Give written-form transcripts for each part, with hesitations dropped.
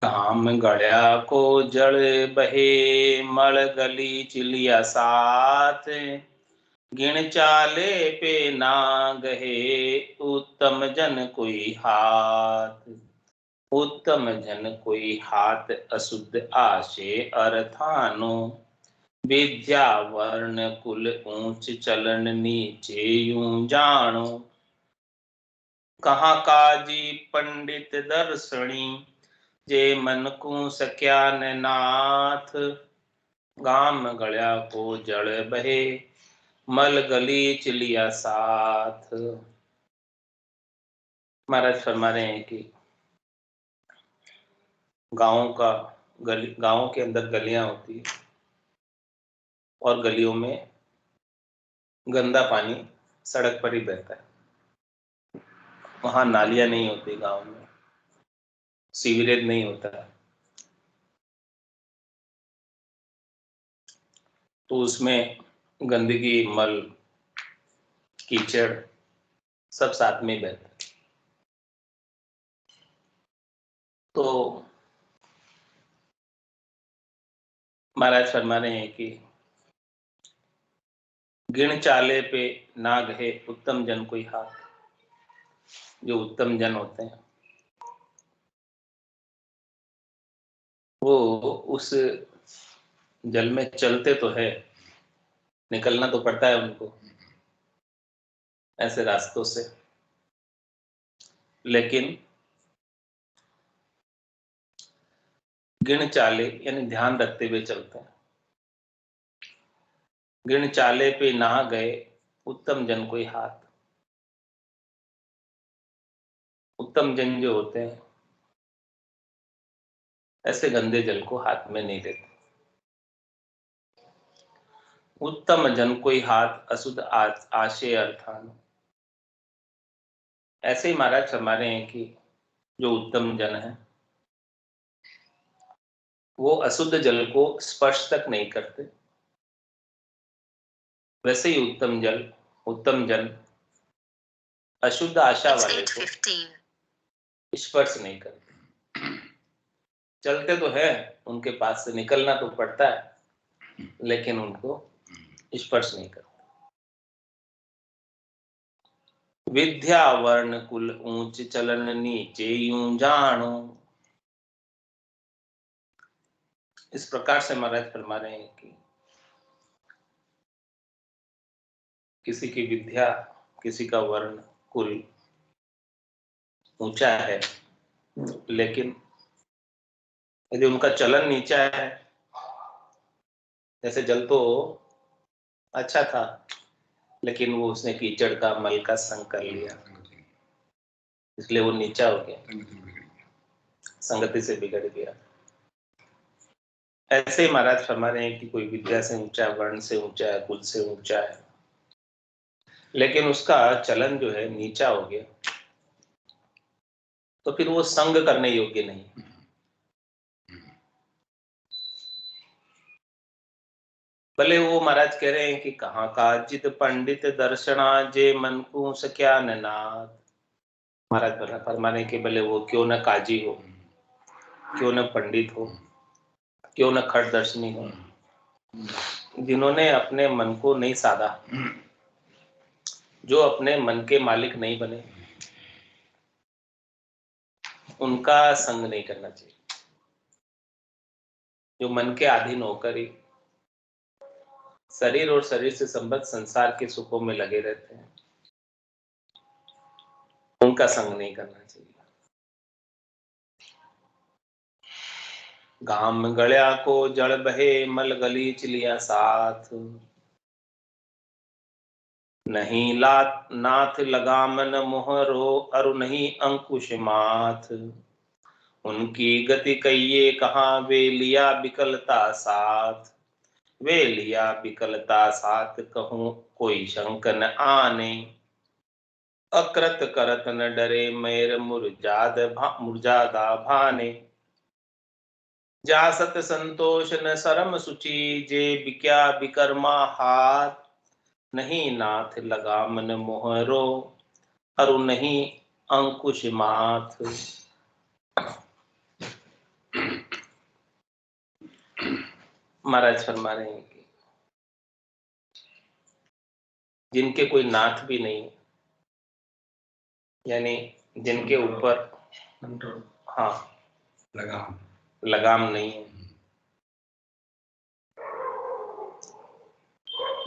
काम गड़्या को जड़ बहे, मल गली चिलिया साथ। गिण चाले पे ना गहे, उत्तम जन कोई हाथ। उत्तम जन कोई हाथ, अशुद्ध आशे अर्थानो। विद्या वर्ण कुल ऊंच, चलन नीचे यूं जानो। कहाँ काजी पंडित दर्शनी, जे मन को सक्या न नाथ। गाम गड़्या को जड़ बहे, मल गली चिलिया साथ। महाराज फरमा रहे हैं कि गांवों के अंदर गलियां होती है और गलियों में गंदा पानी सड़क पर ही बहता है। वहां नालियां नहीं होती, गांव में सीवरेज नहीं होता, तो उसमें गंदगी, मल, कीचड़ सब साथ में बहता है। तो महाराज फरमा रहे हैं कि गिण चाले पे ना गहे, उत्तम जन कोई हाथ। जो उत्तम जन होते हैं वो उस जल में चलते तो है, निकलना तो पड़ता है उनको ऐसे रास्तों से, लेकिन गिण चाले यानी ध्यान रखते हुए चलते हैं। गिण चाले पे ना गए, उत्तम जन कोई हाथ। उत्तम जन जो होते हैं ऐसे गंदे जल को हाथ में नहीं लेते। उत्तम जन कोई हाथ, अशुद्ध आशय अर्थान। ऐसे ही महाराज फरमा रहे हैं कि जो उत्तम जन है वो अशुद्ध जल को स्पर्श तक नहीं करते, वैसे ही उत्तम जन अशुद्ध आशा वाले को स्पर्श नहीं करते। चलते तो है, उनके पास से निकलना तो पड़ता है, लेकिन उनको स्पर्श नहीं करते। विद्या वर्ण कुल ऊंच, चलन नीचे यूं जानो। इस प्रकार से महाराज फरमा रहे हैं कि किसी की विद्या, किसी का वर्ण कुल ऊंचा है, लेकिन यदि उनका चलन नीचा है, जैसे जल तो अच्छा था लेकिन वो उसने कीचड़ का, मल का संग कर लिया, इसलिए वो नीचा हो गया, संगति से बिगड़ गया। ऐसे ही महाराज फरमा रहे हैं कि कोई विद्या से ऊंचा, वर्ण से ऊंचा है, कुल से ऊंचा है, लेकिन उसका चलन जो है नीचा हो गया, तो फिर वो संग करने योग्य नहीं। भले वो महाराज कह रहे हैं कि कहाँ का जित पंडित दर्शना, जे मन को सक्या न नाथ। महाराज फरमाने के भले वो क्यों न काजी हो, क्यों न पंडित हो, क्यों न खट दर्शनी हो, जिन्होंने अपने मन को नहीं साधा, जो अपने मन के मालिक नहीं बने, उनका संग नहीं करना चाहिए। जो मन के अधीन होकर ही शरीर और शरीर से संबद्ध संसार के सुखों में लगे रहते हैं, उनका संग नहीं करना चाहिए। घाम गड़्या को जड़ बहे, मल गली चिलिया साथ। नहीं लात नाथ लगामन मोहरो, अरु नहीं अंकुश माथ। उनकी गति कहिए कहाँ, वे लिया विकलता साथ। वे लिया विकलता साथ, कहूँ कोई शंक न आने। अकृत करत न डरे, मैर मुरजादा भाने। जासत संतोष न शरम सुचि, जे बिक्या विकर्मा हाथ। नहीं नाथ लगा मन मोहरो, अरु नहीं अंकुश माथ। महाराज फरमा रहे हैं कि जिनके कोई नाथ भी नहीं, यानी जिनके ऊपर हाँ लगाम नहीं है,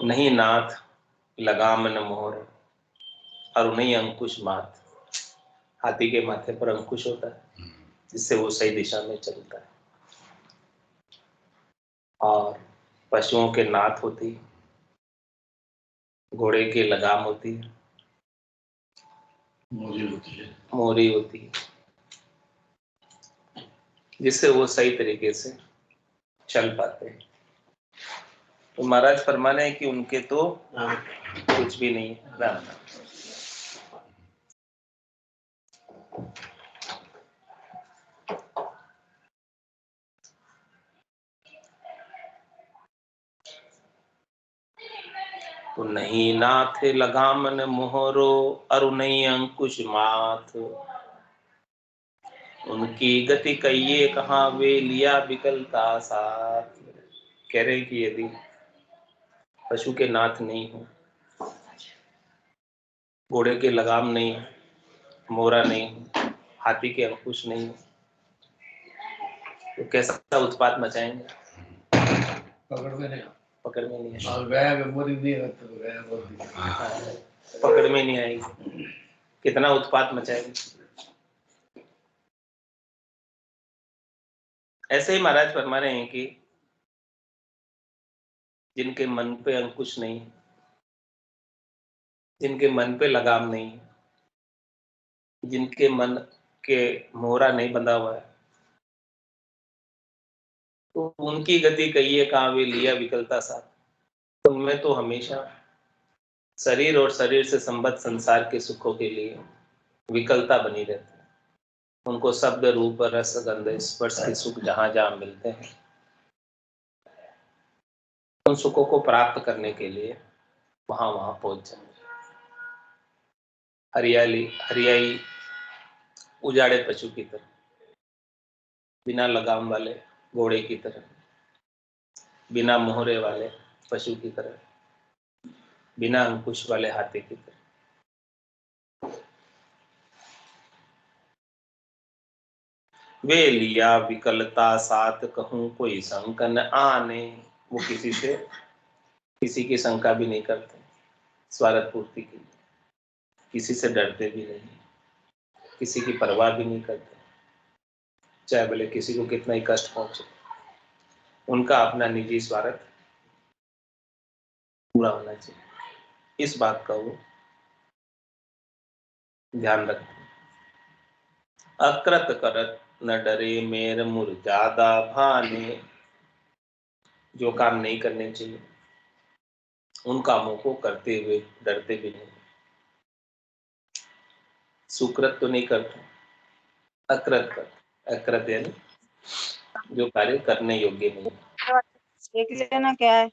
नहीं नाथ लगाम न मोहर और नहीं अंकुश माथ। हाथी के माथे पर अंकुश होता है जिससे वो सही दिशा में चलता है, और पशुओं के नाथ होती है, घोड़े की लगाम होती है, मोरी होती है जिससे वो सही तरीके से चल पाते हैं। तो महाराज फरमाने हैं कि उनके तो कुछ भी नहीं है। राम नाम। तो नहीं नाथ लगाम न मोहरो अरु नहीं अंकुश माथ, उनकी गति कहिए कहाँ वे लिया विकलता साथ। कह रहे हैं कि यदि पशु के नाथ नहीं हो, घोड़े के लगाम नहीं, मोरा नहीं, हाथी के अंकुश नहीं, तो कैसा उत्पात मचाएंगे? पकड़ में नहीं पकड़ में नहीं आएगी, कितना उत्पात मचाएंगे। ऐसे ही महाराज फरमा रहे हैं कि जिनके मन पे अंकुश नहीं, जिनके मन पे लगाम नहीं, जिनके मन के मोहरा नहीं बंधा हुआ है, तो उनकी गति कहिए कहाँ वे लिया विकलता साथ। उनमें तो हमेशा शरीर और शरीर से संबद्ध संसार के सुखों के लिए विकलता बनी रहती है। उनको शब्द रूप रस गंध स्पर्श के सुख जहां जहां मिलते हैं, उन सुखों को प्राप्त करने के लिए वहां वहां पहुंच जाए। हरियाली हरियाई उजाड़े पशु की तरह, बिना लगाम वाले घोड़े की तरह, बिना मोहरे वाले पशु की तरह, बिना अंकुश वाले हाथी की तरह। वे लिया विकलता साथ कहूं कोई संक न आने। वो किसी की शंका भी नहीं करते, स्वार्थ पूर्ति के लिए किसी से डरते भी नहीं, किसी की परवाह भी नहीं करते, चाहे भले किसी को कितना ही कष्ट पहुंचे। उनका अपना निजी स्वार्थ पूरा होना चाहिए, इस बात का वो ध्यान रखते। अकृत करत न डरे मेर मुरजादा भाने। जो काम नहीं करने चाहिए उन कामों को करते हुए डरते भी नहीं। सुकृत तो नहीं करते, अकृत कर, अकृत यानी जो कार्य करने योग्य नहीं। देख लेना क्या है।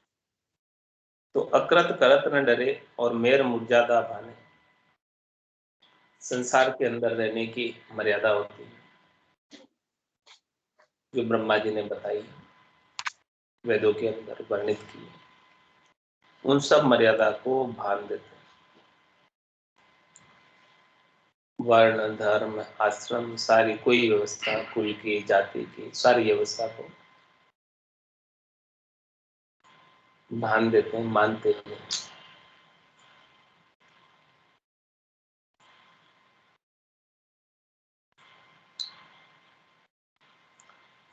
तो अकृत करत न डरे और मेर मुरजादा भाने। संसार के अंदर रहने की मर्यादा होती है जो ब्रह्मा जी ने बताई, वेदों के अंदर वर्णित की, उन सब मर्यादा को भान देते हैं। वर्ण धर्म आश्रम सारी कोई व्यवस्था, कुल की जाति की सारी व्यवस्था को भान देते हैं, मानते हैं।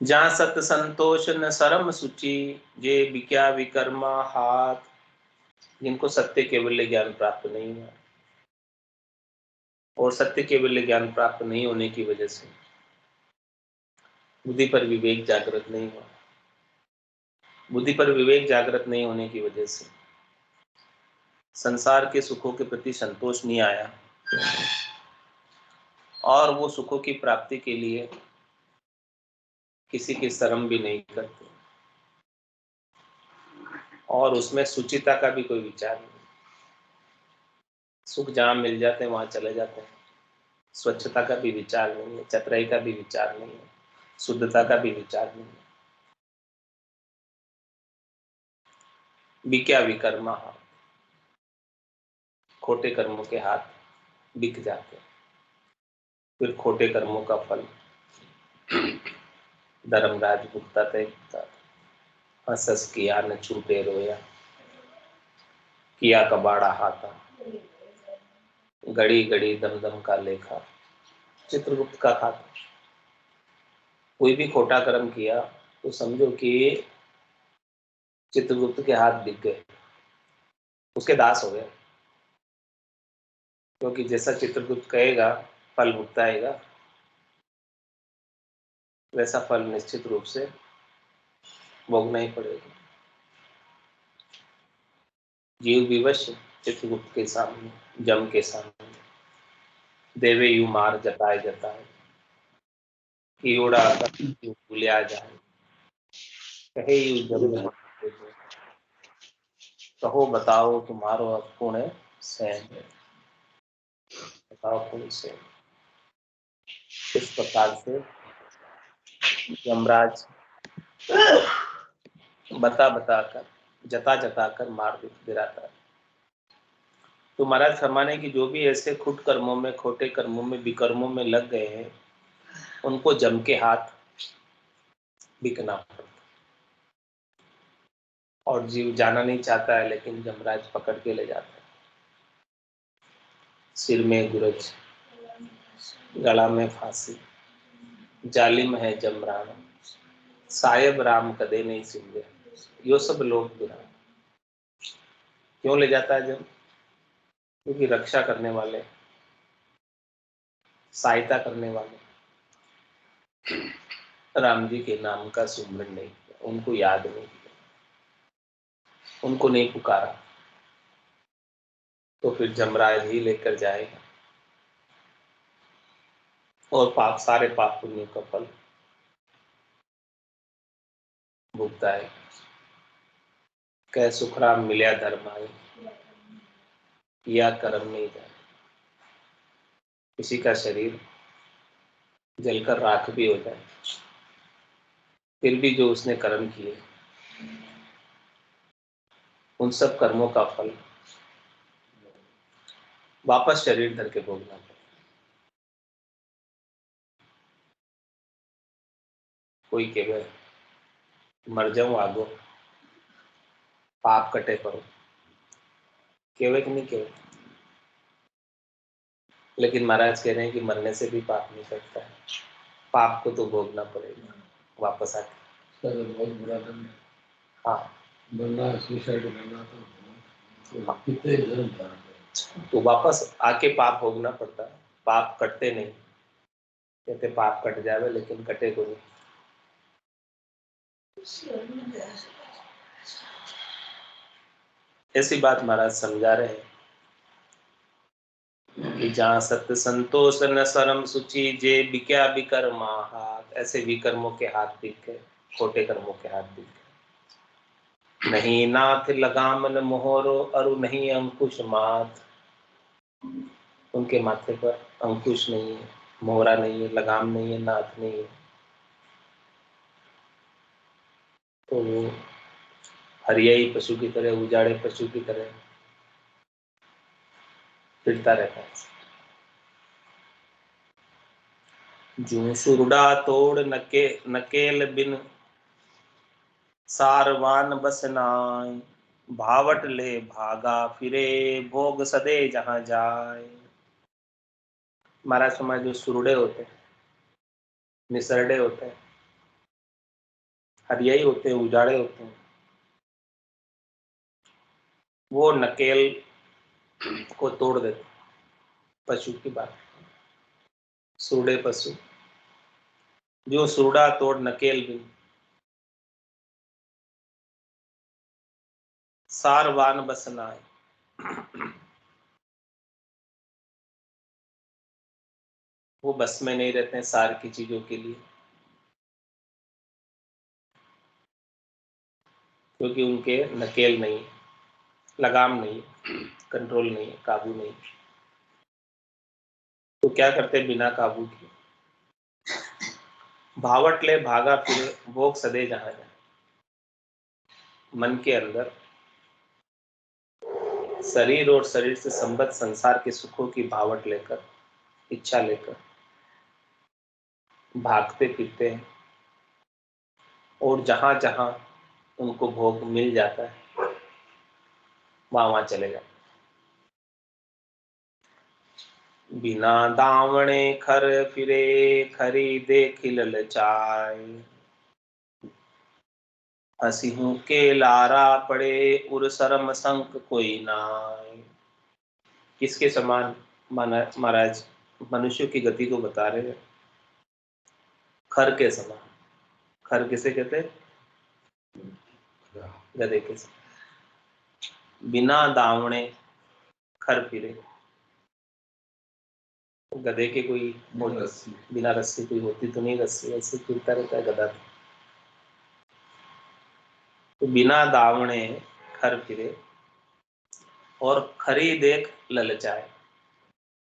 जहाँ सत संतोष न शर्म सुचि, जे विज्ञा विकर्मा हाथ। जिनको सत्य केवल ज्ञान प्राप्त नहीं हुआ, और सत्य केवल ज्ञान प्राप्त नहीं होने की वजह से बुद्धि पर विवेक जागृत नहीं हुआ, बुद्धि पर विवेक जागृत नहीं होने की वजह से संसार के सुखों के प्रति संतोष नहीं आया, और वो सुखों की प्राप्ति के लिए किसी की शर्म भी नहीं करते, और उसमें सुचिता का भी कोई विचार नहीं। सुख जहां मिल जाते हैं वहां चले जाते हैं। स्वच्छता का भी विचार नहीं है, चतुराई का भी विचार नहीं है, शुद्धता का भी विचार नहीं है। बिक्या विकर्मा हाथ, खोटे कर्मों के हाथ बिक जाते हैं। फिर खोटे कर्मों का फल धर्मराज भुगता तय भुगता, हंस हंस किया न छूटे रोया, किया कबाड़ा हाथा, घड़ी घड़ी दम दम का लेखा। चित्रगुप्त का खाता। कोई भी खोटा कर्म किया तो समझो कि चित्रगुप्त के हाथ बिक गए, उसके दास हो गए। क्योंकि जैसा चित्रगुप्त कहेगा फल भुगताएगा, वैसा फल निश्चित रूप से भोगना ही पड़ेगा। जीव विवश चित्रगुप्त के सामने, जम के सामने, देवे यू मार जताए जताए, कि उड़ा यू भूलिया जाए, कहे यू जम कहो बताओ तुम्हारो अब कौन है सैन, बताओ कौन से। इस प्रकार से यमराज बता बता कर, जता जता कर मार गिराता है। तो महाराज फरमाने की जो भी ऐसे खुद कर्मों में, खोटे कर्मों में, विकर्मों में लग गए हैं, उनको जम के हाथ बिकना पड़ता। और जीव जाना नहीं चाहता है, लेकिन यमराज पकड़ के ले जाता है। सिर में गुरज, गला में फांसी, जालिम है जमराना, साहेब राम कदे नहीं सिंधे, यो सब लोग बुरा। क्यों ले जाता है जब? क्योंकि रक्षा करने वाले, सहायता करने वाले राम जी के नाम का सुमरन नहीं किया, उनको याद नहीं किया, उनको नहीं पुकारा, तो फिर जमराज ही लेकर जाएगा और पाप, सारे पाप पुण्य का फल भुगता है। कह सुखराम मिलिया धर्म आए, या कर्म नहीं जाए। किसी का शरीर जलकर राख भी हो जाए, फिर भी जो उसने कर्म किए, उन सब कर्मों का फल वापस शरीर धर के भोगना पड़े। कोई केवल मर जाऊं आगो, पाप कटे करो, केवल कि नहीं केवल। लेकिन महाराज कह रहे हैं कि मरने से भी पाप नहीं कटता है, पाप को तो भोगना पड़ेगा वापस आके। बहुत बुरा दंड है। हाँ, बनना सुसाइड करना तो कितने जन्म धारण करें। तो वापस आके पाप भोगना पड़ता है। पाप कटते नहीं, कहते पाप कट जावे लेकिन कटे को नहीं। ऐसी बात महाराज समझा रहे हैं कि जहाँ सत्य संतोष न शरम सुचि, जे बिक्या विकर्मा हाथ, ऐसे विकर्मों के हाथ बिक गए, खोटे कर्मों के हाथ बिक गए। नहीं नाथ लगाम न मोहरो, अरु नहीं अंकुश माथ, उनके माथे पर अंकुश नहीं है, मोहरा नहीं है, लगाम नहीं है, नाथ नहीं है, तो वो हरियाई पशु की तरह, उजाड़े पशु की तरह फिरता रहता है। जू सुरडा तोड़ नकेल बिन, सारवान बस नाय, भावट ले भागा फिरे, भोग सदे जहां जाए। महाराज समाज जो सुरडे होते हैं, निसरडे होते हैं, हरियाई होते हैं, उजाड़े होते हैं, वो नकेल को तोड़ देते। पशु की बात, सुरडे पशु, जो सुरडा तोड़ नकेल बिन, सारवान बस नाय, वो बस में नहीं रहते हैं सार की चीजों के लिए, क्योंकि उनके नकेल नहीं, लगाम नहीं, कंट्रोल नहीं, काबू नहीं। तो क्या करते बिना काबू के? भावट ले भागा फिरे, भोग सदे जहां जाए। मन के अंदर शरीर और शरीर से संबद्ध संसार के सुखों की भावट लेकर, इच्छा लेकर भागते फिरते हैं और जहां जहां उनको भोग मिल जाता है वहां वहां चले जाते। बिना दावणे खर फिरे, खरी देखी ललचाए, हसी हूं के लारा पड़े, उर शर्म संक कोई नाय। किसके समान महाराज मनुष्य की गति को बता रहे हैं? खर के समान। खर किसे कहते हैं? गधे के समान। बिना दावणे खर फिरे, गधे के कोई बिना रस्सी कोई होती तो नहीं, रस्सी ऐसे फिरता रहता है गधा। तो बिना दावणे खर फिरे और खरी देख ललचाए।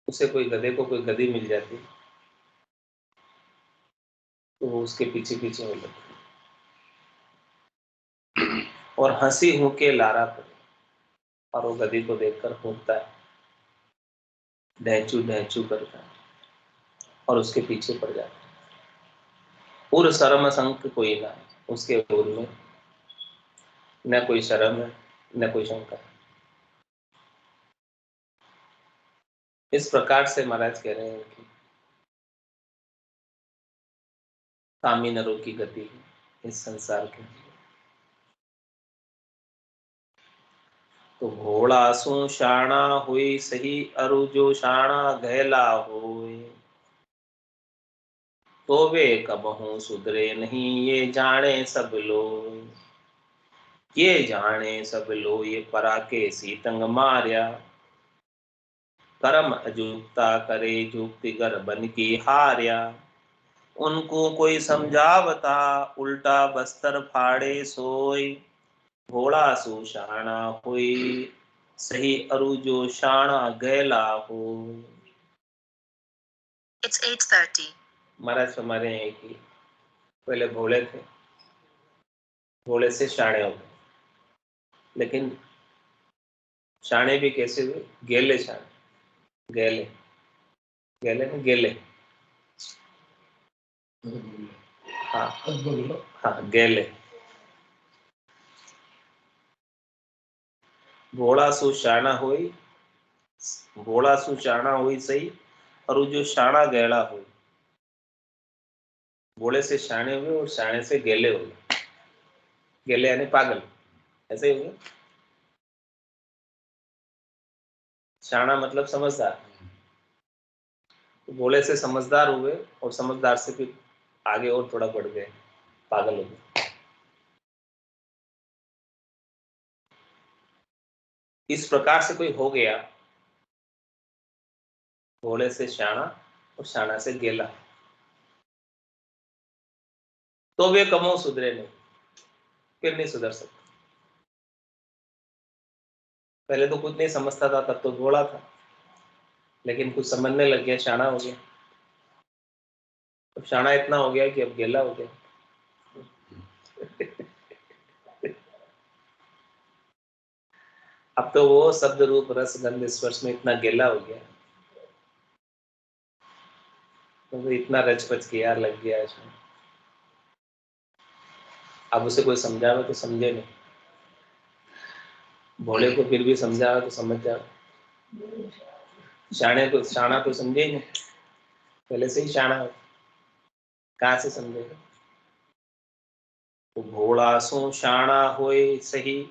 उसे कोई गधे को कोई गधी मिल जाती तो वो उसके पीछे पीछे हो लगती और हंसी हूं के लारा पड़े, और वो गधी को देखकर होता है, ढहचू ढहचू करता है और उसके पीछे पड़ जाता है। उर शर्म संक कोई ना, उसके उर में न कोई शर्म है न कोई शंका। इस प्रकार से महाराज कह रहे हैं कि कामी नरों की गति इस संसार के। तो भोला सु शाणा हुई सही, अरु जो शाणा गहला होए, तो वे कबहू सुधरे नहीं, ये जाने सब लोग। ये जाने सब लो ये परा के सीतंग मार्या, कर्म अजुक्ता करे जुक्ति गर बन की हार्या। उनको कोई समझावता, उल्टा बस्तर फाड़े सोई, घोड़ा सु शाणा हुई सही, अरु जो शाणा गैला हो। It's 8:30. महाराज हमारे हैं कि पहले भोले थे, भोले से शाणे हो गए, लेकिन शाणे भी कैसे हुए? गेले शाणे। गेले गेले में गेले, हाँ हाँ गेले। घोड़ा सु शाणा हुई, घोड़ा सु शाणा हुई सही, और वो जो शाणा गैला हुई। घोड़े से शाणे हुए और शाणे से गेले हुए। गेले यानी पागल, ऐसे ही हुए। शाणा मतलब समझदार। भोले से समझदार हुए और समझदार से फिर आगे और थोड़ा बढ़ गए, पागल हो गए। इस प्रकार से कोई हो गया, घोड़े से शाणा और शाणा से गेला, तो वे कमो सुधरे नहीं, फिर नहीं सुधर सकते। पहले तो कुछ नहीं समझता था, तब तो घोड़ा था, लेकिन कुछ समझने लग गया, शाणा हो गया। अब शाणा इतना हो गया कि अब गेला हो गया। अब तो वो शब्द रूप रस गंध स्पर्श में इतना गेला हो गया, तो इतना रचपच किया, लग गया इसमें। अब उसे कोई समझावे तो समझे नहीं, भोले को फिर भी समझावे तो समझ जाओ, शाणे को शाणा तो समझे ही नहीं, पहले से ही शाणा है, कहाँ से समझेगा? तो घोड़ा सो शाणा होए सही,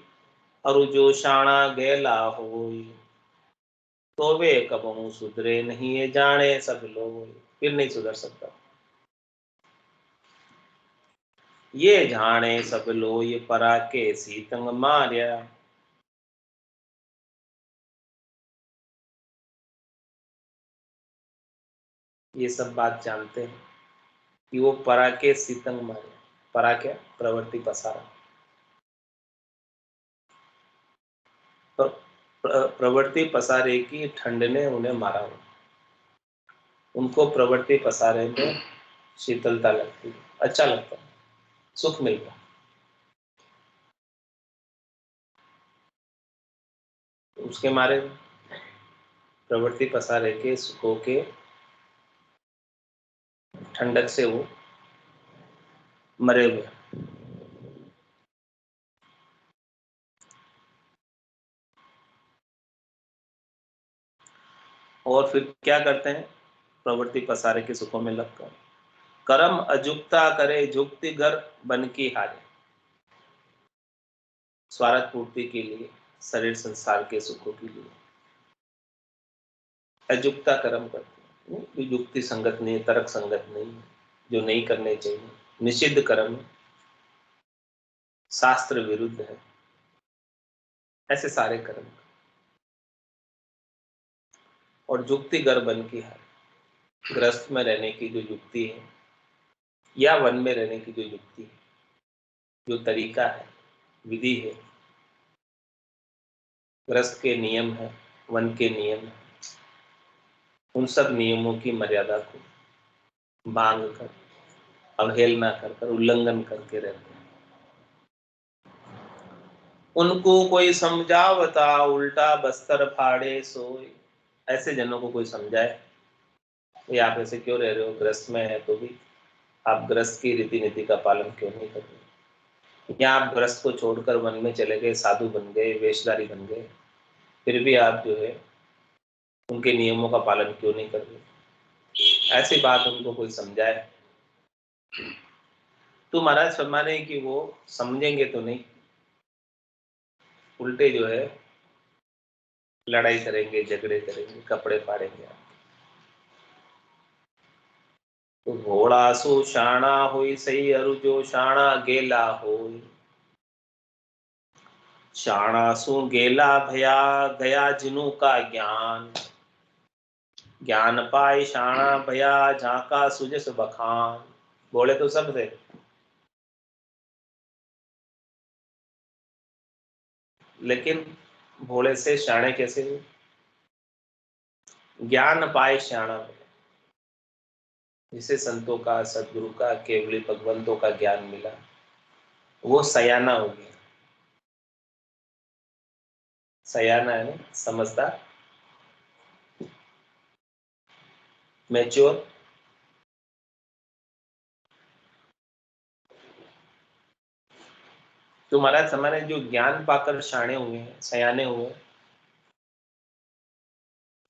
और जो शाणा गैला होए, तो वे कबहू सुधरे नहीं, ये जाने सब लोग। फिर नहीं सुधर सकता। ये जाने सब लो ये परा के सीतंग मार्या। ये सब बात जानते हैं कि वो परा के सीतंग मार्या। परा क्या? प्रवृत्ति पसारा। प्रवृत्ति पसारे की ठंड ने उन्हें मारा हो। उनको प्रवृत्ति पसारे में शीतलता लगती है, अच्छा लगता है, सुख मिलता है। उसके मारे प्रवृत्ति पसारे के सुखों के ठंडक से वो मरे हुए। और फिर क्या करते हैं? प्रवृत्ति पसारे के सुखों में लगकर कर्म अजुक्ता करे, जुक्ति घर बन की हारे। स्वार्थ पूर्ति के लिए, शरीर संसार के सुखों के लिए अजुक्ता कर्म करते हैं, जो युक्ति संगत नहीं, तर्क संगत नहीं, जो नहीं करने चाहिए, निषिद्ध कर्म, शास्त्र विरुद्ध है, ऐसे सारे कर्म। और जुक्ति घर बन की हारे, गृहस्थ में रहने की जो युक्ति है या वन में रहने की जो युक्ति है, जो तरीका है, विधि है, गृहस्थ के नियम है, वन के नियम है, उन सब नियमों की मर्यादा को भांग कर, अवहेलना कर उल्लंघन करके रहते हैं। उनको कोई समझावता, उल्टा बस्तर फाड़े सोए। ऐसे जनों को कोई समझाए, ये आप ऐसे क्यों रह रहे हो, ग्रस्त में है तो भी आप ग्रस्त की रीति नीति का पालन क्यों नहीं कर रहे? या आप ग्रस्त को छोड़कर वन में चले गए, साधु बन गए, वेशधारी बन गए, फिर भी आप जो है उनके नियमों का पालन क्यों नहीं कर रहे? ऐसी बात उनको कोई समझाए तो महाराज फरमाने कि वो समझेंगे तो नहीं, उल्टे जो है लड़ाई करेंगे, झगड़े करेंगे, कपड़े फाड़ेंगे। तो घोड़ा सो शाणा होई सही, अरु जो शाणा गेला होई। शाणा सु गेला भया, गया जिनु का ज्ञान। ज्ञान पाए शाणा भया, झांका सुजस बखान। बोले तो सब थे, लेकिन भोले से शाणे कैसे हुए? ज्ञान पाए शाणा, जिसे संतों का, सदगुरु का, केवली भगवंतों का ज्ञान मिला, वो सयाना हो गया। सयाना है ना, समझदार, मैच्योर। तो महाराज हमारे जो ज्ञान पाकर शाणे हुए हैं, सयाने हुए हैं,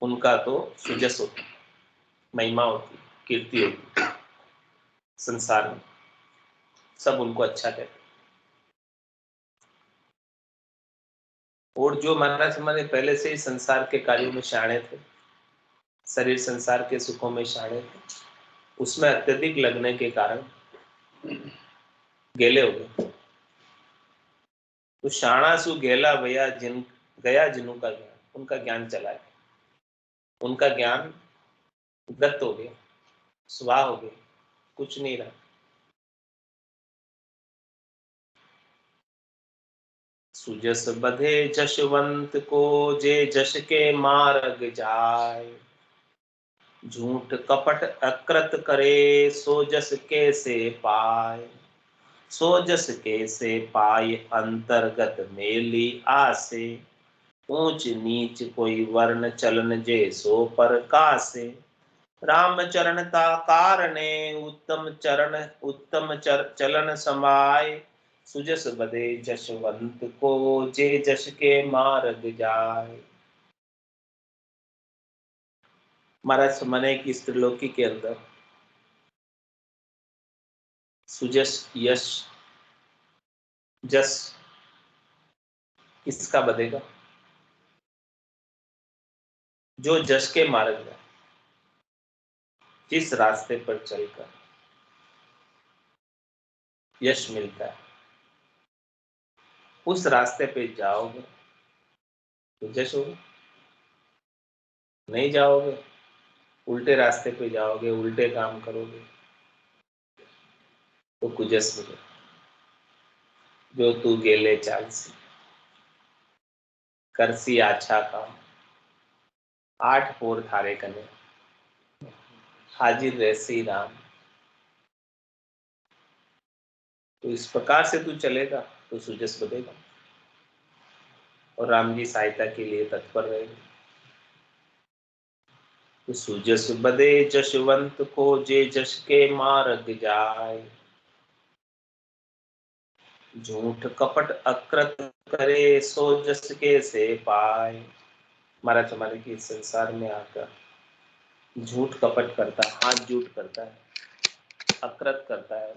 उनका तो सुजस होती, महिमा होती, कीर्ति होती, संसार में सब उनको अच्छा कहते। और जो महाराज हमारे पहले से ही संसार के कार्यों में शाणे थे, शरीर संसार के सुखों में शाणे थे, उसमें अत्यधिक लगने के कारण गेले हो गए। तो शाणा सु गेला भैया, जिन गया जिनु का ज्ञान, उनका ज्ञान चला गया, उनका ज्ञान दत्त हो गया, स्वाह हो गया, कुछ नहीं रहा। सुजस बधे जशवंत को, जे जश के मार्ग जाय। झूठ कपट अकृत करे, सो जस के से पाय। सो जस के से पाय, अंतर्गत मेली आसे। ऊंच नीच कोई वर्ण चलन, जे सो पर कासे। राम चरणता कारणे, चलन समाय। सुजस बदे जशवंत को, जे जश के मार्ग जाय। महाराज मने की स्त्रीलोकी के अंदर सुजस, यश, जस किसका बदेगा? जो जश के मार्ग जाए, जिस रास्ते पर चलकर यश मिलता है, उस रास्ते पे जाओगे तो जश होगा। नहीं जाओगे, उल्टे रास्ते पे जाओगे, उल्टे काम करोगे तो कुजस मिलेगा। जो तू गेले चालसी, करसी आछा काम। 8 पोर थारे कने, हाजिर रहसी राम। तो इस प्रकार से तू चलेगा तो सुजस बनेगा। और राम जी सहायता के लिए तत्पर रहे। तो सुजस बदे जशवंत को जे जश के मार्ग जाय, झूठ कपट अकृत करे सो जस के से पाए। महाराज हमारे की संसार में आकर झूठ कपट करता है, हाथ झूठ करता है, अकृत करता है,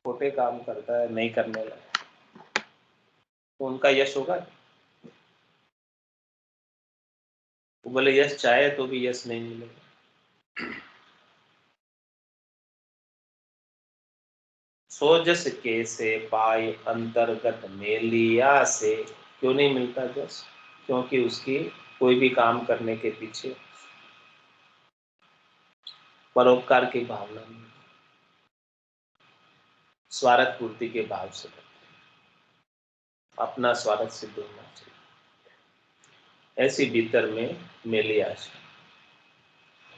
छोटे काम करता है, नहीं करने लगा तो उनका यश होगा। वो बोले यश चाहे तो भी यश नहीं मिलेगा। सोजस के से पाए अंतर्गत में लिया से, क्यों नहीं मिलता जस? क्योंकि उसकी कोई भी काम करने के पीछे परोपकार की भावना नहीं, स्वार्थ पूर्ति के भाव से करते, अपना स्वार्थ सिद्ध होना चाहिए। ऐसी भीतर में मेली आशा।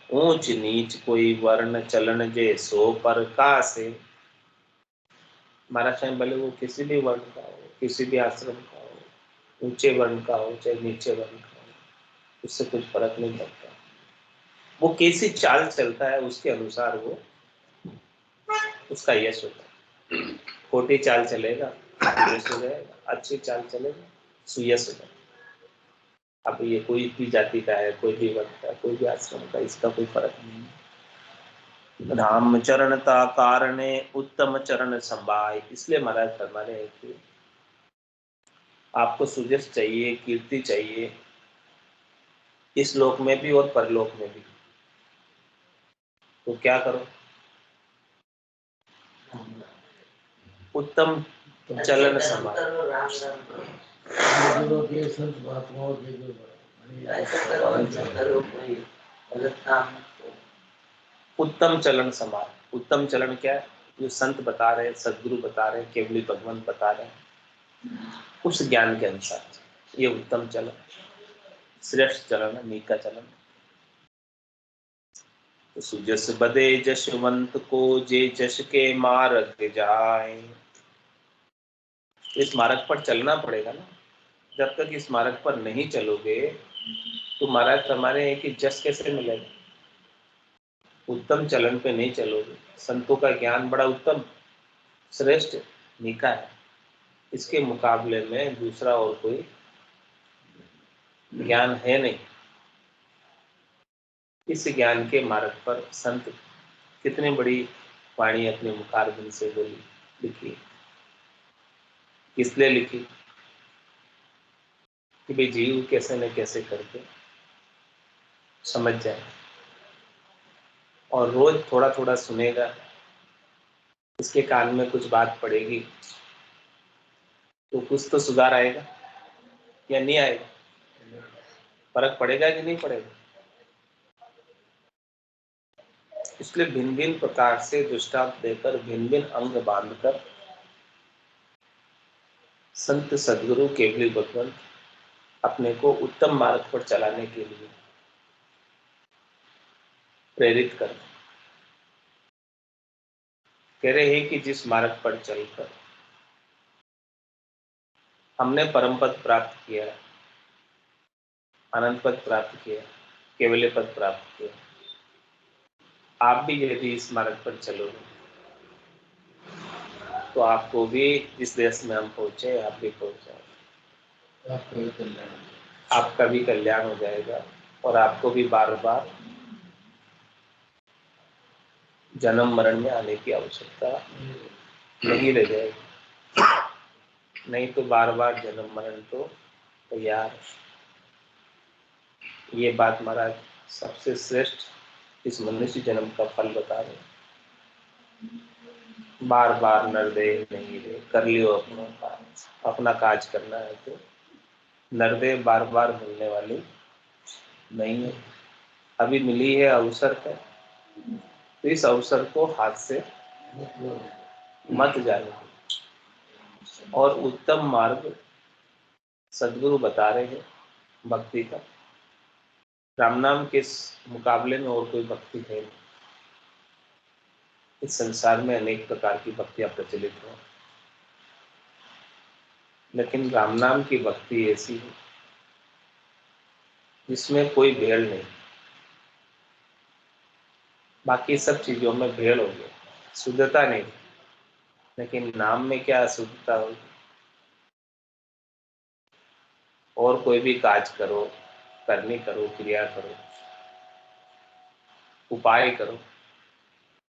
ऊंच नीच कोई वर्ण चलन जे सो पर का से। महाराज साहब भले वो किसी भी वर्ण का हो, किसी भी आश्रम का हो, ऊंचे वर्ण का हो चाहे नीचे वर्ण का हो, उससे कुछ फर्क नहीं पड़ता। वो कैसी चाल चलता है उसके अनुसार वो उसका यश होता है। खोटी चाल चलेगा यश हो जाएगा, अच्छी चाल चलेगा सुयश हो जाएगा। अब ये कोई भी जाति का है, कोई भी वर्ण का, कोई भी आश्रम का, इसका कोई फर्क नहीं है। राम चरणता कारणे उत्तम चरण संभाय। इसलिए महाराज फरमा रहे हैं कि आपको सुजस चाहिए, कीर्ति चाहिए, इस लोक में भी और परलोक में भी। तो क्या करो? उत्तम चलन संभाल। गुरुओं के संत महात्माओं के जो उत्तम चलन संभाल। उत्तम चलन क्या है? जो संत बता रहे हैं, सदगुरु बता रहे हैं, केवली भगवान बता रहे हैं, उस ज्ञान के अनुसार ये उत्तम चलन, श्रेष्ठ चलन है, नीका चलन। तो सुजस बदे जशवंत को जे जश के मार्ग जाए। इस मार्ग पर चलना पड़ेगा ना। जब तक इस मार्ग पर नहीं चलोगे तो महाराज हमारे हैं कि जस कैसे मिलेगा? उत्तम चलन पे नहीं चलोगे। संतों का ज्ञान बड़ा उत्तम, श्रेष्ठ, नीका है, इसके मुकाबले में दूसरा और कोई ज्ञान है नहीं। इस ज्ञान के मार्ग पर संत कितनी बड़ी वाणी अपने मुखारबिंद से बोली, लिखी। किसलिए लिखी? कि भाई जीव कैसे न कैसे करके समझ जाए, और रोज थोड़ा थोड़ा सुनेगा, इसके कान में कुछ बात पड़ेगी तो कुछ तो सुधार आएगा या नहीं आएगा? फर्क पड़ेगा कि नहीं पड़ेगा? इसलिए भिन्न भिन्न प्रकार से दृष्टांत देकर, भिन्न भिन्न अंग बांधकर संत सदगुरु केवली भगवंत अपने को उत्तम मार्ग पर चलाने के लिए प्रेरित कर कह रहे हैं कि जिस मार्ग पर चलकर हमने परम पद प्राप्त किया, अनंत पद प्राप्त किया, केवल पद प्राप्त किया, आप भी यदि इस मार्ग पर चलोगे तो आपको भी जिस देश में हम पहुंचे आप भी पहुंच जाओगे, आपका भी कल्याण हो जाएगा और आपको भी बार बार जन्म मरण में आने की आवश्यकता नहीं रह जाएगी। नहीं तो बार बार जन्म मरण तो तैयार है। ये बात महाराज सबसे श्रेष्ठ इस मनुष्य जन्म का फल बता रहे हैं। बार बार नरदेह नहीं दे, कर लियो अपना काज। अपना काज करना है तो नरदेह बार बार मिलने वाली नहीं है। अभी मिली है अवसर है, तो इस अवसर को हाथ से मत जाने। और उत्तम मार्ग सदगुरु बता रहे हैं भक्ति का। राम नाम के मुकाबले में और कोई भक्ति है नहीं। इस संसार में अनेक प्रकार की भक्तियां प्रचलित हो, लेकिन राम नाम की भक्ति ऐसी है जिसमें कोई भेड़ नहीं। बाकी सब चीजों में भेड़ हो गया, शुद्धता नहीं, लेकिन नाम में क्या शुद्धता होगी। और कोई भी काज करो, करनी करो, क्रिया करो, उपाय करो,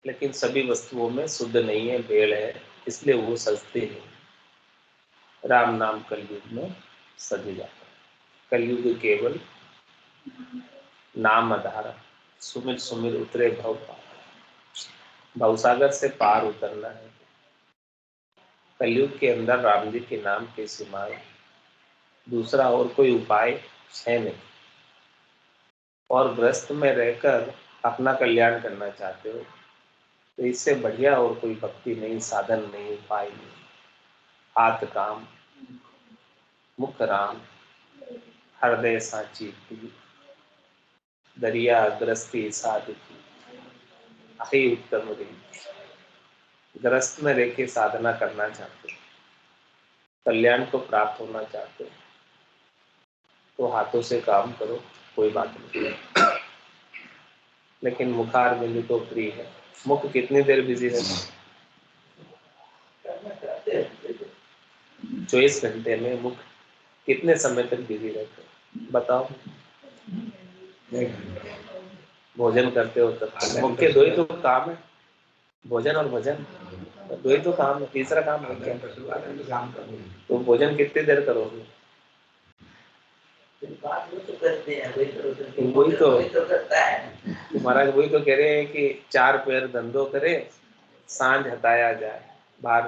लेकिन सभी वस्तुओं में शुद्ध नहीं है, भेड़ है, इसलिए वो सजते नहीं। राम नाम कलयुग में सज जाता है। कलयुग केवल नाम आधार, सुमिर सुमिर उतरे भव पार। भवसागर से पार उतरना है। कलयुग के अंदर राम जी के नाम के सिवाय दूसरा और कोई उपाय है नहीं। और ग्रस्त में रहकर अपना कल्याण करना चाहते हो तो इससे बढ़िया और कोई भक्ति नहीं, साधन नहीं, उपाय नहीं। हाथ काम, मुख राम, हृदय साची प्रीत, दरिया ग्रस्ती साधकी, अहि उत्तम रीत। ग्रस्त में रह के साधना करना चाहते हो, कल्याण को प्राप्त होना चाहते हो तो हाथों से काम करो, कोई बात नहीं। लेकिन मुखार बिंदु तो फ्री है। मुख कितनी देर बिजी रहता है? 24 घंटे में मुख कितने समय तक बिजी रहते हैं बताओ? भोजन करते हो तब मुख के दो ही तो काम है, भोजन और भजन, दो ही तो काम है, तीसरा काम है क्या? तो भोजन कितनी देर करोगे? वही तो महाराज वही तो कह रहे हैं कि 4 पैर धंधो करे, सांझ हटाया जाए। बाहर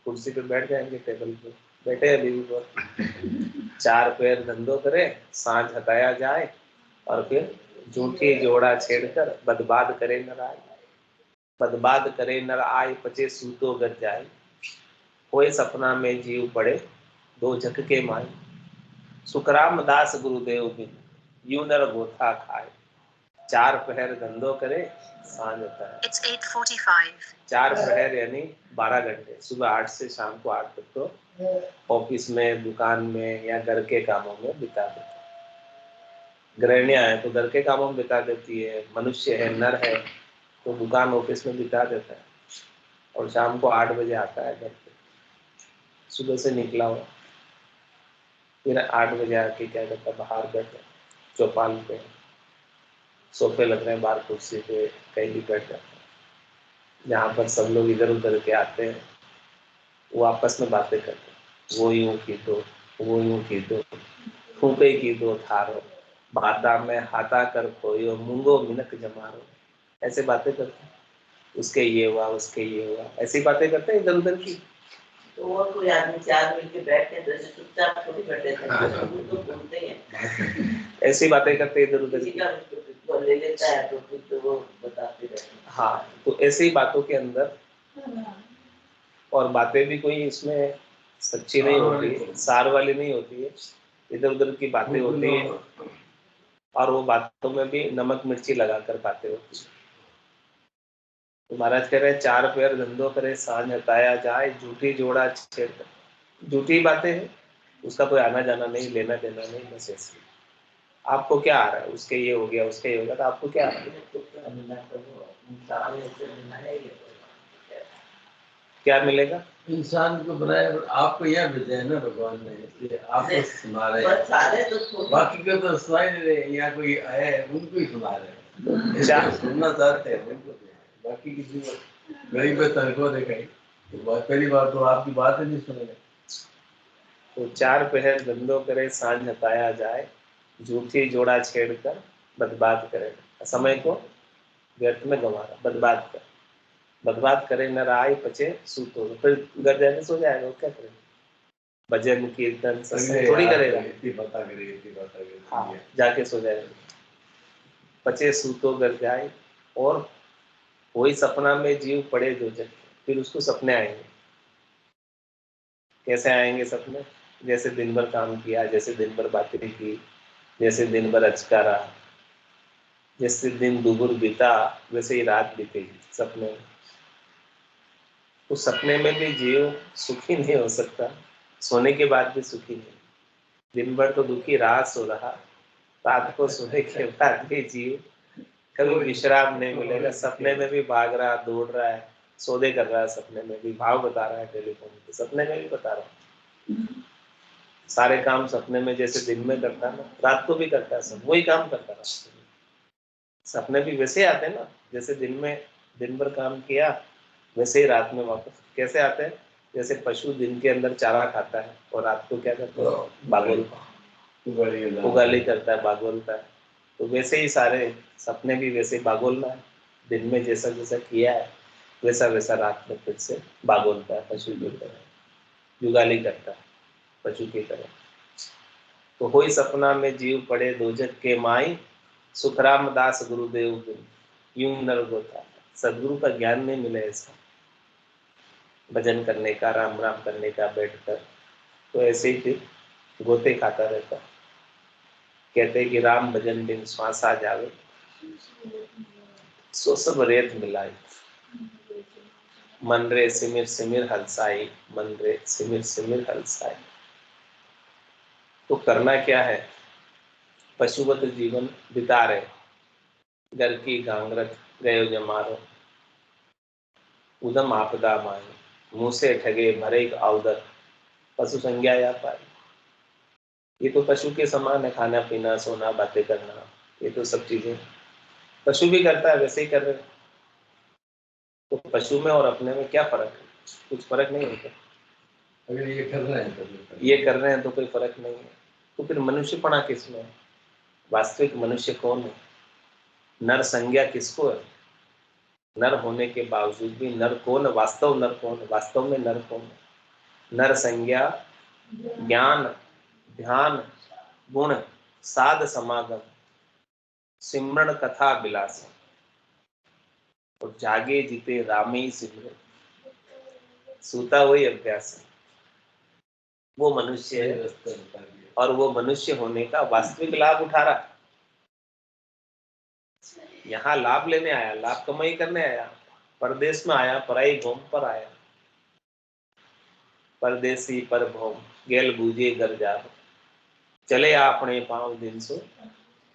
कुर्सी पे बैठ जाएंगे, टेबल पे बैठे अभी भी बहुत। 4 पैर धंधो करे, सांझ हटाया जाए, और फिर झूठी जोड़ा छेड़कर बदबाद करे नर आए। बदबाद करे नर आए, पचे सूतो गर जाए। कोई सपना में जीव पड़े, दो झटके माए। सुखराम दास गुरुदेव बिन, यूं नर गोथा खाए। 4 पहर धंधो करे, सांझ होता है। It's 8:45. 4 पहर यानी 12 घंटे, सुबह 8 से शाम को 8 तक तो ऑफिस में, दुकान में या घर के कामों में बिता देते हैं। गृहिणियां हैं तो घर के कामों में बिता देती है, मनुष्य है, नर है तो दुकान ऑफिस में बिता देता है, और शाम को 8 बजे आता है घर पे। सुबह से निकला हुआ, फिर 8 बजे आके क्या करता है, बाहर बैठे चौपाल पे, सोफे लग रहे हैं बाहर, कुर्सी पे कहीं भी बैठ जाता है। जहाँ पर सब लोग इधर उधर के आते हैं, वो आपस में बातें करते हैं। वो यूं की दो, वो यूं की दो, फूके की दो थारो, बाता में हाथा कर खोयो, मूंगो मिनक जमारो। ऐसे बातें करते हैं। उसके ये हुआ, उसके ये हुआ, ऐसी बातें करते हैं इधर उधर की। तो और कोई आदमी 4 मिलके बैठते हैं तो ऐसे चुपचाप थोड़ी बैठे थे, तो बोलते हैं, ऐसी बातें करते इधर उधर की। वो ले लेता है तो फिर तो वो बताते रहते हैं। हाँ, तो ऐसी बातों के अंदर, और बातें भी कोई इसमें सच्ची नहीं होती, सार वाली नहीं होती है, इधर उधर की बातें होती है, और वो बातों में भी नमक मिर्ची लगाकर बातें होती है। तो महाराज कह रहे हैं 4 पैर धंधो करे, सांझ हटाया जाए, झूठी जोड़ा छेड़ कर। झूठी बातें हैं, उसका कोई आना जाना नहीं, लेना देना नहीं, बस ऐसे। आपको क्या आ रहा है, उसके ये हो गया, उसके ये हो गया, तो आपको क्या आ रहा है? क्या मिलेगा? इंसान को बनाए, आपको यहाँ भेजा है ना भगवान ने, इसलिए आपको सुना रहे हैं। बाकी को तो सुना ही नहीं रहे, यहाँ कोई आया है उनको ही सुना रहे हैं, सुनना चाहते हैं उनको। बाकी किसी को गरीब पे तनख्वाह दिखाई, तो पहली बार तो आपकी बात ही नहीं सुनेगा। तो 4 पहर धंधो करे, सांझ हटाया जाए, झूठी जोड़ा छेड़कर बर्बाद करे। समय को व्यर्थ में गंवा रहा, बर्बाद कर, बर्बाद करे न राय पचे सूतो। फिर घर जाके सो जाएगा, क्या करेगा? भजन कीर्तन सत्संग थोड़ी करेगा, हाँ, जाके सो जाएगा। पचे सूतो घर जाए, और वही सपना में जीव पड़े दो झटके। फिर उसको सपने आएंगे। कैसे आएंगे सपने? जैसे दिन भर काम किया, जैसे दिन भर बातें की, जैसे दिन भर अचका रहा, जैसे दिन दुबुर बीता, वैसे ही रात बीतेगी सपने में। तो सपने में भी जीव सुखी नहीं हो सकता, सोने के बाद भी सुखी नहीं। दिन भर तो दुखी रहा, सो रहा, रात को सोने के बाद भी जीव कभी विश्राम नहीं मिलेगा। सपने में भी भाग रहा, दौड़ रहा है, सौदे कर रहा है, सपने में भी भाव बता रहा है, टेलीफोन पे सपने में भी बता रहा है। सारे काम सपने में जैसे दिन में करता है ना, रात को भी करता है, सब वही काम करता है। सपने भी वैसे आते हैं ना, जैसे दिन में दिन भर काम किया, वैसे ही रात में वापस कैसे आते हैं? जैसे पशु दिन के अंदर चारा खाता है और रात को क्या करता है? बागोलता, उगाली करता है, बागोलता है। तो वैसे ही सारे सपने भी वैसे ही बागोलना है। दिन में जैसा जैसा किया है वैसा वैसा रात में फिर से बागोलता है, पशु की तरह जुगाली करता है, पशु की तरह। तो होई सपना में जीव पड़े दोजक के माई, सुखराम दास गुरुदेव बिन यूं नर गोता। सदगुरु का ज्ञान नहीं मिले ऐसा भजन करने का, राम राम करने का बैठकर, तो ऐसे ही फिर गोते खाता रहता। कहते हैं कि राम भजन बिन श्वास आ जावे, सो सब रेत मिलाई। मन रे सिमिर सिमिर हलसाई, मन रे सिमिर सिमिर हलसाई। तो करना क्या है? पशुवत जीवन बिता रहे, घर की गांगरत गयो जमारो, उदम आपदा माए, मुंह से ठगे भरे आवदर, पशु संज्ञा या पाई। ये तो पशु के समान है, खाना पीना सोना बातें करना, ये तो सब चीजें पशु भी करता है, वैसे ही कर रहे। तो पशु में और अपने में क्या फर्क है? कुछ फर्क नहीं होता। अगर ये कर रहे हैं तो कोई फर्क नहीं है। तो फिर मनुष्यपना किसमें है? वास्तविक मनुष्य कौन है? नर संज्ञा किसको है? नर होने के बावजूद भी नर कौन है? वास्तव नर कौन है? वास्तव में नर कौन है? नर संज्ञा ज्ञान ध्यान गुण साध समागम सिमरण कथा विलास और जागे जीते रामी सिमरन, सूता हुई अभ्यास है। वो मनुष्य है और वो मनुष्य होने का वास्तविक लाभ उठा रहा। यहाँ लाभ लेने आया, लाभ कमाई करने आया, परदेश में आया, पराई भूम पर आया। परदेसी पर भूम गेल बूझे घर जाब, चले अपने पांव दिन सो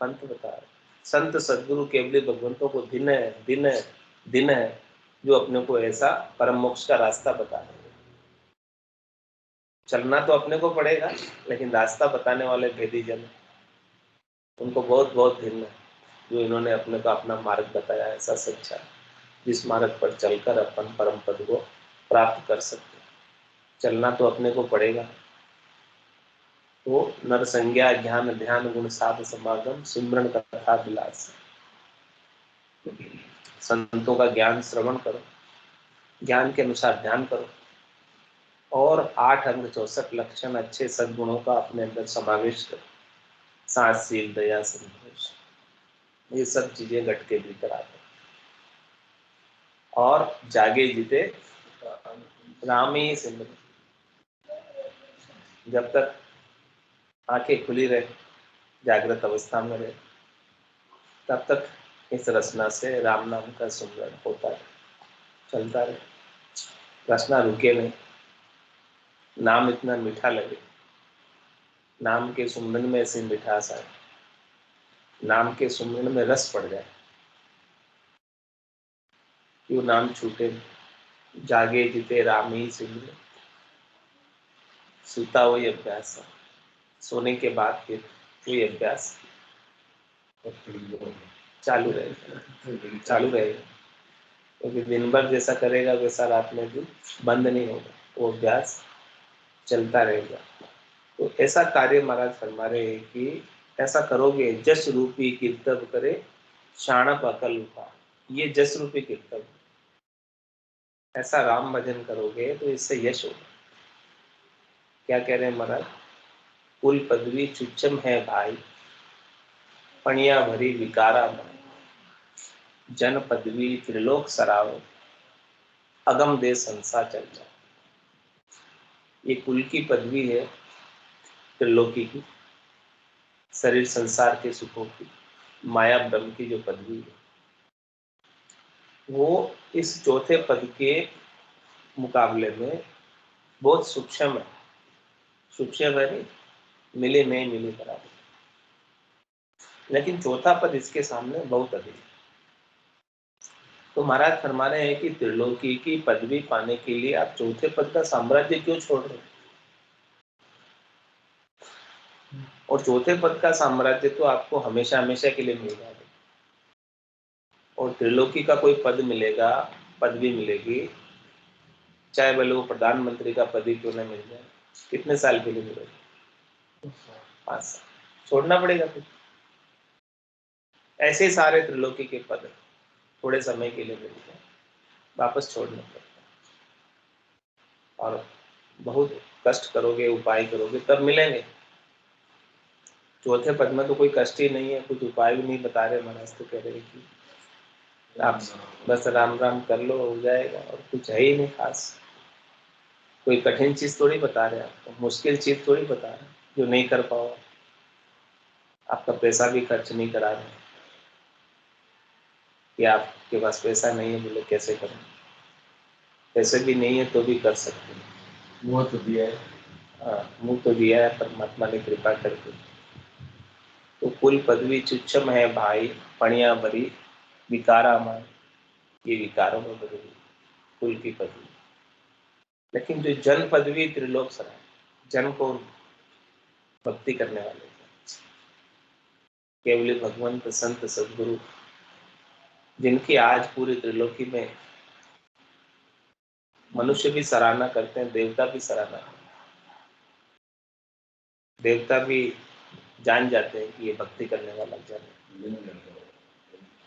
पंथ बता। संत सदगुरु केवली भगवंतों को दिन है दिन है दिन है, जो अपने को ऐसा परम मोक्ष का रास्ता बता रहे। चलना तो अपने को पड़ेगा, लेकिन रास्ता बताने वाले भेदी जन उनको बहुत बहुत भिन्न है, जो इन्होंने अपने को अपना मार्ग बताया ऐसा सच्चा, जिस मार्ग पर चलकर अपन परम पद को प्राप्त कर सकते। चलना तो अपने को पड़ेगा। तो नर संज्ञा ज्ञान ध्यान गुण साध समागम सिमरन कथा विलास। संतों का ज्ञान श्रवण करो, ज्ञान के अनुसार ध्यान करो और 8 अंग 64 लक्षण अच्छे सद्गुणों का अपने अंदर समावेश करो। साहसील दया संतोष, ये सब चीजें घट के भीतर आते और जागे जीते राम ही सिमरन। जब तक आंखें खुली रहे, जागृत अवस्था में रहे, तब तक इस रचना से राम नाम का सुमरन होता है, चलता रहे। रचना रुके नहीं, नाम इतना मीठा लगे, नाम के सुमरन में ऐसी मिठास आए, नाम के सुमरन में रस पड़ जाए, क्यों नाम छूटे। जागे जीते राम ही सिमरन, सूता वही अभ्यास, सोने के बाद फिर वही अभ्यास चालू रहेगा। क्योंकि दिन भर जैसा करेगा वैसा रात में भी बंद नहीं होगा, वो अभ्यास चलता रहेगा। तो ऐसा कार्य महाराज फरमा रहे हैं कि ऐसा करोगे, जस रूपी कीर्तन करे शाणप अकल उठा। ये जस रूपी कीर्तन, ऐसा राम भजन करोगे तो इससे यश होगा। क्या कह रहे हैं महाराज? कुल पदवी चुच्चम है भाई, पणिया भरी विकारा भाई, जन पदवी त्रिलोक सराव, अगम दे संसार चल जाए। ये कुल की पदवी है, त्रिलोकी की, शरीर संसार के सुखों की, माया ब्रह्म की जो पदवी है, वो इस चौथे पद के मुकाबले में बहुत सूक्ष्म है। सूक्ष्म भरी मिली नहीं मिली बराबर, लेकिन चौथा पद इसके सामने बहुत अधिक है। तो महाराज फरमा रहे हैं कि त्रिलोकी की पदवी पाने के लिए आप चौथे पद का साम्राज्य क्यों छोड़ रहे हो? और चौथे पद का साम्राज्य तो आपको हमेशा हमेशा के लिए मिल जाएगा, और त्रिलोकी का कोई पद मिलेगा, पदवी मिलेगी, चाहे भले वो प्रधानमंत्री का पद ही क्यों ना मिल जाए, कितने साल के लिए मिलेगा? 5 साल छोड़ना पड़ेगा। फिर ऐसे ही सारे त्रिलोकी के पद थोड़े समय के लिए मिल जाए, वापस छोड़ना पड़ेगा, और बहुत कष्ट करोगे, उपाय करोगे तब मिलेंगे। चौथे पद में तो कोई कष्ट ही नहीं है, कुछ उपाय भी नहीं बता रहे महाराज, तो कह रहे कि आप बस राम राम कर लो, हो जाएगा, और कुछ है ही नहीं खास। कोई कठिन चीज थोड़ी बता रहे आपको, मुश्किल चीज थोड़ी बता रहे जो नहीं कर पाओ। आपका पैसा भी खर्च नहीं करा रहे कि आपके पास पैसा नहीं है, बोले कैसे करें, पैसे भी नहीं है तो भी कर सकते हैं। मुँह तो दिया है। हाँ, मुंह तो दिया है परमात्मा ने कृपा करके। तो कुल पदवी चुच्छम है भाई, पणिया भरी विकारा माई, ये विकारों में बदली कुल की पदवी। लेकिन जो जन पदवी त्रिलोक सराय, जन को भक्ति करने वाले, केवल भगवंत संत सदगुरु, जिनकी आज पूरी त्रिलोकी में मनुष्य भी सराहना करते हैं, देवता भी सराहना करते हैं, देवता भी जान जाते हैं कि ये भक्ति करने वाला जन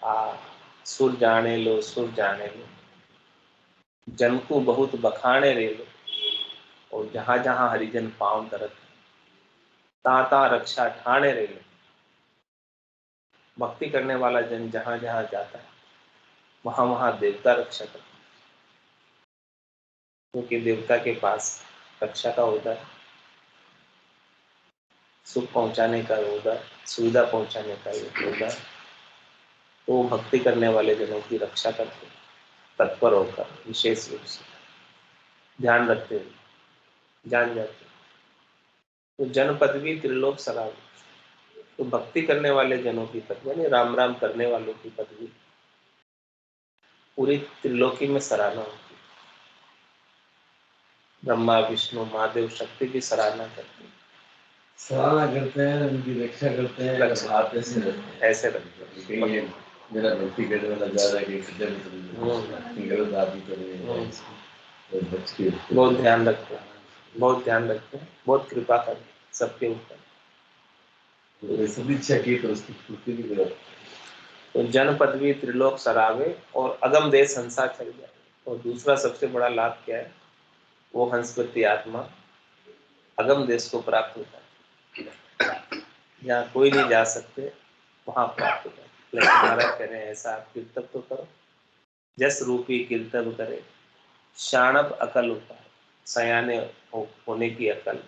है। सुर जाने लो, सुर जाने लो, जन को बहुत बखाने रे लो, और जहां जहां हरिजन पांव धरत ता ता रक्षा ठाणे रे लो। भक्ति करने वाला जन जहां जहां जाता है वहां वहां देवता रक्षा करता है, क्योंकि देवता के पास रक्षा का होता है, सुख पहुंचाने का होगा, सुविधा पहुंचाने का होगा। तो वो भक्ति करने वाले जनों की रक्षा करते हैं, तत्पर होकर विशेष रूप से ध्यान रखते हुए जान जाते हैं। तो जन पदवी त्रिलोक सराव, तो भक्ति करने वाले जनों की पदवी यानी राम राम करने वालों की पदवी पूरी त्रिलोकी में सराहना होती है। ब्रह्मा विष्णु महादेव शक्ति की सराहना करते हैं, सराहना करते हैं, उनकी रक्षा करते हैं, हाथ ऐसे रखते हैं, ऐसे रखते हैं। कहीं मेरा भक्ति करने वाला जा रहा है कि गलत आदमी तो नहीं है, तो बच के बहुत ध्यान रखते हैं, बहुत ध्यान रखते हैं, बहुत कृपा करते हैं सबके ऊपर। सदिच्छा की तो उसकी पूर्ति नहीं करा। तो जन पदवी त्रिलोक सरावे और अगम देश संसार चल जाए। और दूसरा सबसे बड़ा लाभ क्या है? वो हंसपति आत्मा अगम देश को प्राप्त होता है, जहाँ कोई नहीं जा सकते वहां प्राप्त होता है। लेकिन महाराज कह रहे हैं ऐसा आप कीर्तन तो करो, जस रूपी कीर्तन करे, शाणब अकल होता है, सयाने होने की अकल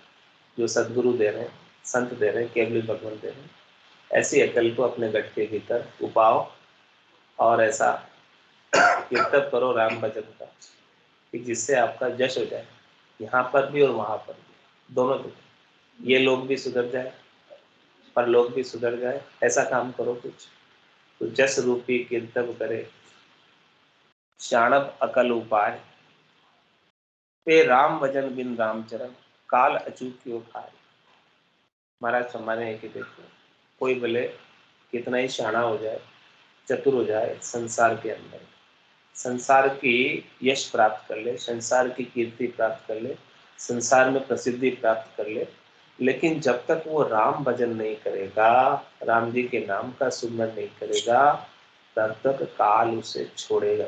जो सदगुरु दे रहे हैं, संत दे रहे हैं, केवल भगवान दे रहे हैं, ऐसी अकल को अपने गट के भीतर उपाओ और ऐसा कीर्तन करो राम भजन का कि जिससे आपका जश हो जाए, यहाँ पर भी और वहां पर भी, दोनों जगह। ये लोग भी सुधर जाए, पर लोग भी सुधर जाए, ऐसा काम करो कुछ। तो जस रूपी कीर्तन करे, शाणब अकल उपाय, पे राम भजन बिन रामचरण, काल अचूक्यो खाए। महाराज सम्माने है कि देखो, कोई भले कितना ही शाणा हो जाए, चतुर हो जाए, संसार के अंदर संसार की यश प्राप्त कर ले, संसार की कीर्ति प्राप्त कर ले, संसार में प्रसिद्धि प्राप्त कर ले, लेकिन जब तक वो राम भजन नहीं करेगा, राम जी के नाम का सुमरन नहीं करेगा, तब तक काल उसे छोड़ेगा,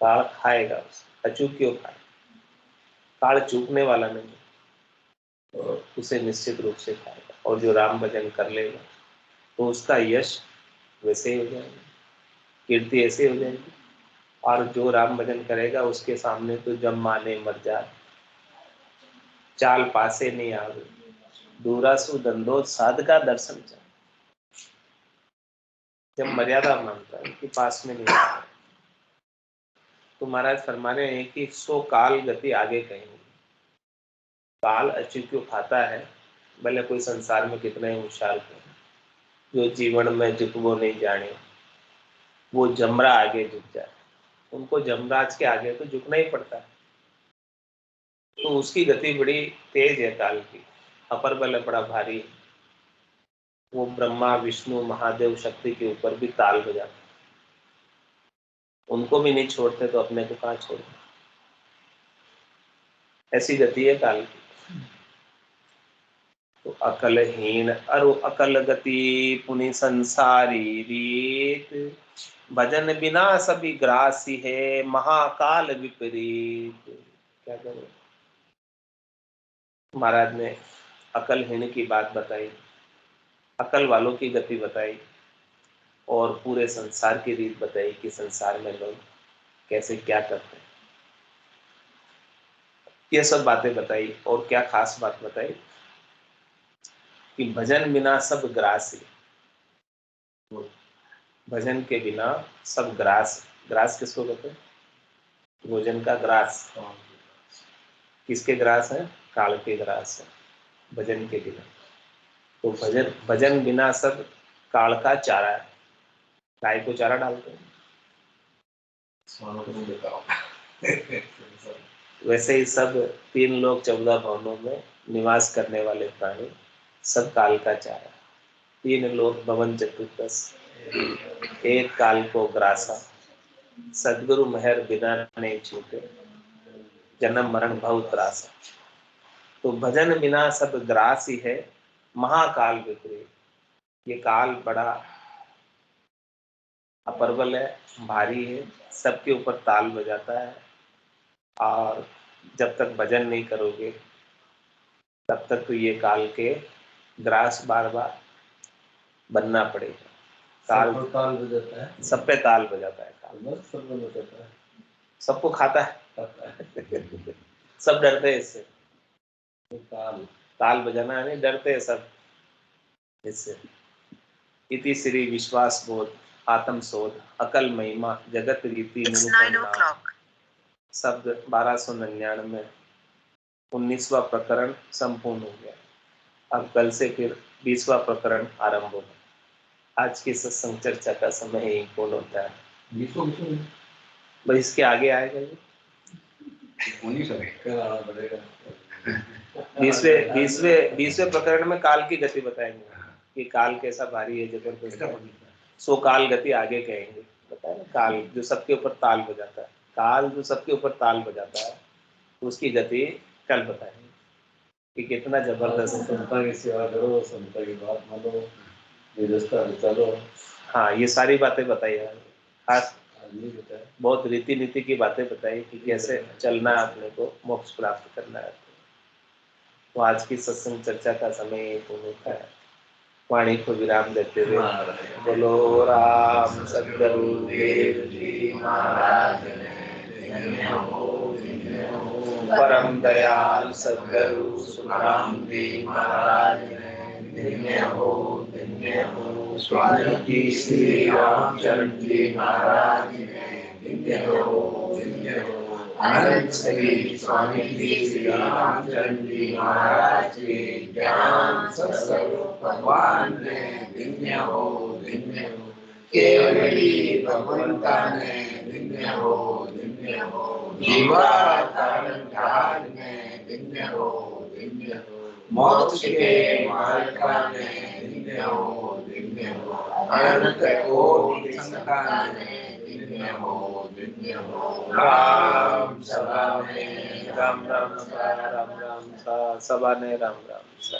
काल खाएगा उसे। अचूक्यो खाए, काल चूकने वाला नहीं, तो उसे निश्चित रूप से खाएगा। और जो राम भजन कर लेगा तो उसका यश वैसे ही हो जाएगा, कीर्ति ऐसे हो जाएगी। और जो राम भजन करेगा उसके सामने तो जब माने मर जाए, चाल पासे नहीं आवे, दूरा सु दंडो साध का दर्शन चाहे। जब मर्यादा मानता है कि पास में नहीं आता, तो महाराज फरमा रहे हैं कि 100 काल गति आगे कहेंगे। काल अचूक क्यों खाता है? भले कोई संसार में कितने होशियार हो, जो जीवन में झुकवो नहीं जाने, वो जमरा आगे झुक जाए। उनको जमराज के आगे तो झुकना ही पड़ता है। तो उसकी गति बड़ी तेज है काल की, अपर बल है बड़ा भारी है। वो ब्रह्मा विष्णु महादेव शक्ति के ऊपर भी ताल बजाता है। उनको भी नहीं छोड़ते तो अपने को कहाँ छोड़ते? ऐसी गति है काल की। तो अकलहीन अरु अकल गति पुनि संसारी रीत, भजन बिना सभी ग्रासी है महाकाल विपरीत। क्या करो? महाराज ने अकलहीन की बात बताई, अकल वालों की गति बताई, और पूरे संसार की रीत बताई कि संसार में लोग कैसे क्या करते हैं। ये सब बातें बताई। और क्या खास बात बताई कि भजन बिना सब ग्रास है। भजन के बिना सब ग्रास। ग्रास किसको कहते हैं? भोजन का ग्रास। किसके ग्रास है? काल के ग्रास है भजन के बिना। तो भजन बिना सब काल का चारा है। गाय को चारा डालते हैं, वैसे ही सब 3 लोक 14 भवनों में निवास करने वाले प्राणी सब काल का चारा। 3 लोक भवन चतुर्दश, एक काल को ग्रासा, सदगुरु मेहर बिना नहीं छूटे, जन्म मरण भव त्रासा। तो भजन बिना सब ग्रास ही है महाकाल विपरीत। ये काल बड़ा अप्रबल है, भारी है, सबके ऊपर ताल बजाता है। और जब तक भजन नहीं करोगे तब तक तो ये काल के ग्रास बार बार बनना पड़ेगा। काल ताल बजाता है, सब पे ताल बजाता है काल, सबको खाता है सब डरते हैं इससे। ताल बजाना नहीं, डरते हैं सब इससे। इति श्री विश्वास बोध आत्म शोध अकल महिमा जगत रीति निरूपण शब्द 1299 19वां प्रकरण संपूर्ण हो गया। अब कल से फिर 20वां प्रकरण आरंभ होगा। आज की सत्संग चर्चा का समय ही पूर्ण होता है। भाई इसके आगे आएगा ये 20वें प्रकरण में काल की गति बताएंगे कि काल कैसा भारी है, जबरदस्त है। सो काल गति आगे कहेंगे। बताया ना, काल जो सबके ऊपर ताल बजाता है, काल जो सबके ऊपर ताल बजाता है उसकी गति कल बताएंगे कि कितना जबरदस्त है। संता की सेवा करो, संता की बात मानो, रास्ता चलो। हाँ, ये सारी बातें बताई है। खास बहुत रीति नीति की बातें बताई कि कैसे चलना है अपने को, मोक्ष प्राप्त करना है। तो आज की सत्संग चर्चा का समय पूर्ण होता है। वाणी को विराम देते हुए बोलो राम सद्गुरुदेव जी महाराज परम दयाल सद्गुरु सुखराम जी महाराज धन्य हो स्वामी जी श्री रामचंद्र जी महाराज धन्य हो अनंत श्री स्वामी जी श्री रामचंद्र जी महाराज के ज्ञान सत्स्वरूप भगवान ने धन्य हो केवली भगवंता ने धन्य हो जीवा कारण ने धन्य हो मोक्ष के मार्ग ने धन्य हो अनंत कोटि संतान ने धन्य हो राम सभा में राम राम सा राम राम सा सभा ने राम राम सा।